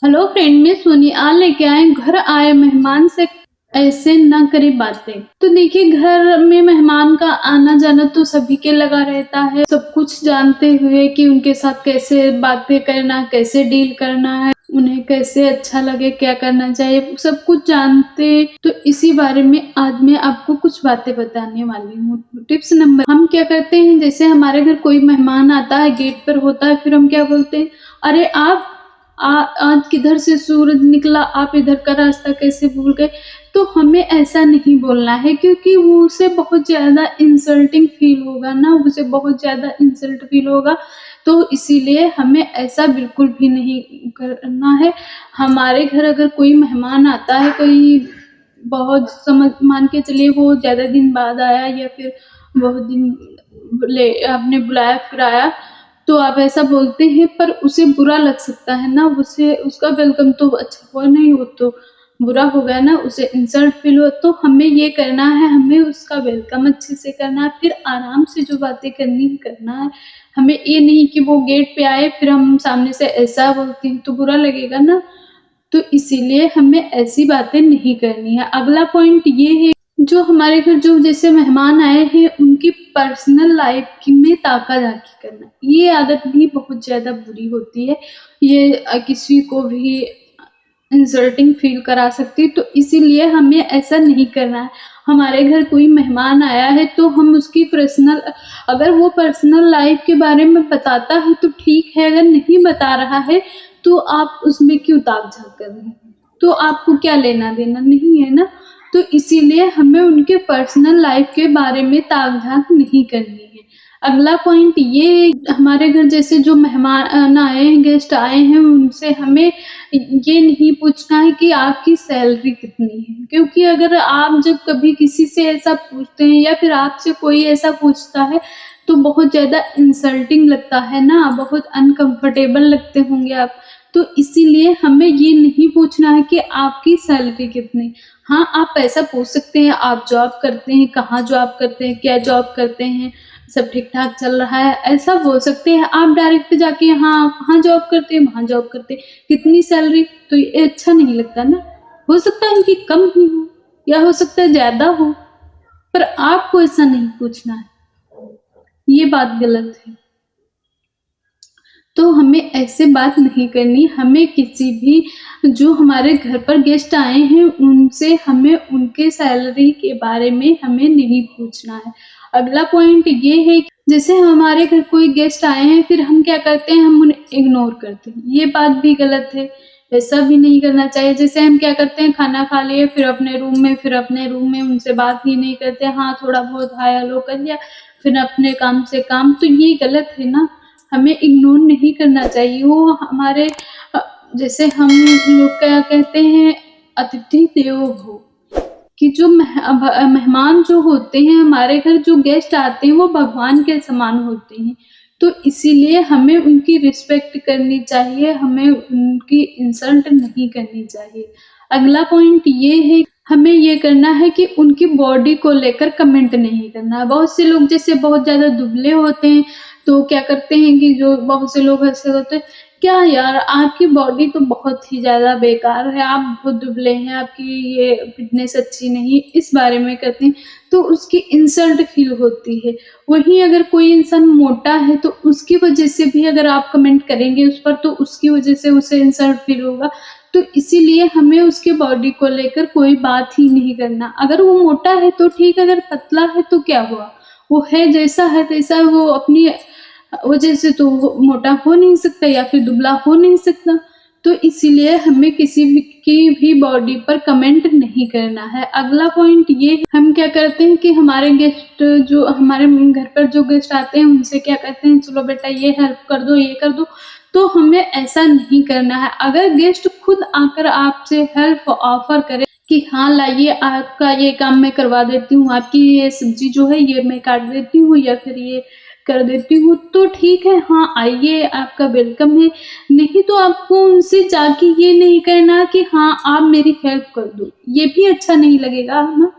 Hello friend, मैं सोनिया लेके आए घर आए मेहमान से ऐसे ना करे बातें। तो देखिए, घर में मेहमान का आना जाना तो सभी के लगा रहता है। सब कुछ जानते हुए कि उनके साथ कैसे बातें करना, कैसे डील करना है, उन्हें कैसे अच्छा लगे, क्या करना चाहिए, सब कुछ जानते। तो इसी बारे में आज मैं आपको कुछ बातें बताने वाली हूँ। टिप्स नंबर, हम क्या करते हैं, जैसे हमारे घर कोई मेहमान आता है, गेट पर होता है, फिर हम क्या बोलते हैं, अरे आप आज किधर से सूरज निकला, आप इधर का रास्ता कैसे भूल गए। तो हमें ऐसा नहीं बोलना है, क्योंकि वो उसे बहुत ज़्यादा इंसल्टिंग फील होगा ना, उसे बहुत ज़्यादा इंसल्ट फील होगा। तो इसीलिए हमें ऐसा बिल्कुल भी नहीं करना है। हमारे घर अगर कोई मेहमान आता है, कोई बहुत समझ मान के चलिए वो ज़्यादा दिन बाद आया या फिर बहुत दिन ले आपने बुलाया फिर आया, तो आप ऐसा बोलते हैं, पर उसे बुरा लग सकता है ना, उसे उसका वेलकम तो अच्छा हुआ नहीं, वो तो बुरा हो गया ना, उसे इंसल्ट फील हुआ। तो हमें ये करना है, हमें उसका वेलकम अच्छे से करना है, फिर आराम से जो बातें करनी है करना है। हमें ये नहीं कि वो गेट पे आए फिर हम सामने से ऐसा बोलते हैं तो बुरा लगेगा ना। तो इसीलिए हमें ऐसी बातें नहीं करनी है। अगला पॉइंट ये है, जो हमारे घर जो जैसे मेहमान आए हैं उनकी पर्सनल लाइफ की में ताका-झाकी करना, ये आदत भी बहुत ज़्यादा बुरी होती है। ये किसी को भी इंसल्टिंग फ़ील करा सकती है, तो इसीलिए हमें ऐसा नहीं करना है। हमारे घर कोई मेहमान आया है तो हम उसकी पर्सनल, अगर वो पर्सनल लाइफ़ के बारे में बताता है तो ठीक है, अगर नहीं बता रहा है तो आप उसमें क्यों ताक-झाक कर रहे हैं? तो आपको क्या लेना-देना, नहीं है ना? तो इसीलिए हमें उनके पर्सनल लाइफ़ के बारे में ताक-झाक नहीं करनी है। अगला पॉइंट ये, हमारे घर जैसे जो मेहमान आए हैं, गेस्ट आए हैं, उनसे हमें ये नहीं पूछना है कि आपकी सैलरी कितनी है, क्योंकि अगर आप जब कभी किसी से ऐसा पूछते हैं या फिर आपसे कोई ऐसा पूछता है, तो बहुत ज़्यादा इंसल्टिंग लगता है ना, बहुत अनकम्फ़र्टेबल लगते होंगे आप। तो इसीलिए हमें ये नहीं पूछना है कि आपकी सैलरी कितनी। हाँ, आप ऐसा पूछ सकते हैं, आप जॉब करते हैं, कहाँ जॉब करते हैं, क्या जॉब करते हैं, सब ठीक-ठाक चल रहा है, ऐसा बोल सकते हैं। आप डायरेक्ट जाके हाँ, कहाँ जॉब करते हैं, वहाँ जॉब करते हैं, कितनी सैलरी, तो ये अच्छा नहीं लगता ना। हो सकता है कि कम ही हो या हो सकता है ज़्यादा हो, पर आपको ऐसा नहीं पूछना है, ये बात गलत है। तो हमें ऐसे बात नहीं करनी, हमें किसी भी जो हमारे घर पर गेस्ट आए हैं, उनसे हमें उनके सैलरी के बारे में हमें नहीं पूछना है। अगला पॉइंट ये है, जैसे हमारे घर कोई गेस्ट आए हैं, फिर हम क्या करते हैं, हम उन्हें इग्नोर करते हैं। ये बात भी गलत है, ऐसा भी नहीं करना चाहिए। जैसे हम क्या करते हैं, खाना खा लिए, फिर अपने रूम में उनसे बात ही नहीं करते। हाँ, थोड़ा बहुत हाय हेलो कर लिया, फिर अपने काम से काम, तो ये गलत है ना। हमें इग्नोर नहीं करना चाहिए। वो हमारे अ, जैसे हम लोग क्या कहते हैं, अतिथि देवो भव, कि जो मेहमान जो होते हैं हमारे घर, जो गेस्ट आते हैं, वो भगवान के समान होते हैं। तो इसीलिए हमें उनकी रिस्पेक्ट करनी चाहिए, हमें उनकी इंसल्ट नहीं करनी चाहिए। अगला पॉइंट ये है, हमें ये करना है कि उनकी बॉडी को लेकर कमेंट नहीं करना है। बहुत से लोग जैसे बहुत ज़्यादा दुबले होते हैं, तो क्या करते हैं कि जो बहुत से लोग ऐसे होते हैं, क्या यार आपकी बॉडी तो बहुत ही ज़्यादा बेकार है, आप बहुत दुबले हैं, आपकी ये फ़िटनेस अच्छी नहीं, इस बारे में कहते हैं, तो उसकी इंसल्ट फ़ील होती है। वहीं अगर कोई इंसान मोटा है, तो उसकी वजह से भी अगर आप कमेंट करेंगे उस पर, तो उसकी वजह से उसे इंसल्ट फ़ील होगा। तो इसीलिए हमें उसके बॉडी को लेकर कोई बात ही नहीं करना। अगर वो मोटा है तो ठीक, अगर पतला है तो क्या हुआ? वो है जैसा है तैसा, वो अपनी वजह से तो वो मोटा हो नहीं सकता या फिर दुबला हो नहीं सकता। तो इसीलिए हमें किसी भी की भी बॉडी पर कमेंट नहीं करना है। अगला पॉइंट ये है, हम क्या करते हैं कि हमारे गेस्ट जो हमारे घर पर जो गेस्ट आते हैं, उनसे क्या कहते हैं, चलो बेटा ये हेल्प कर दो, ये कर दो। तो हमें ऐसा नहीं करना है। अगर गेस्ट खुद आकर आपसे हेल्प ऑफर करे कि हाँ लाइए, आपका ये काम मैं करवा देती हूँ, आपकी ये सब्जी जो है ये मैं काट देती हूँ या फिर ये कर देती हूँ, तो ठीक है, हाँ आइए, आपका वेलकम है। नहीं तो आपको उनसे जाके ये नहीं कहना कि हाँ आप मेरी हेल्प कर दो, ये भी अच्छा नहीं लगेगा ना।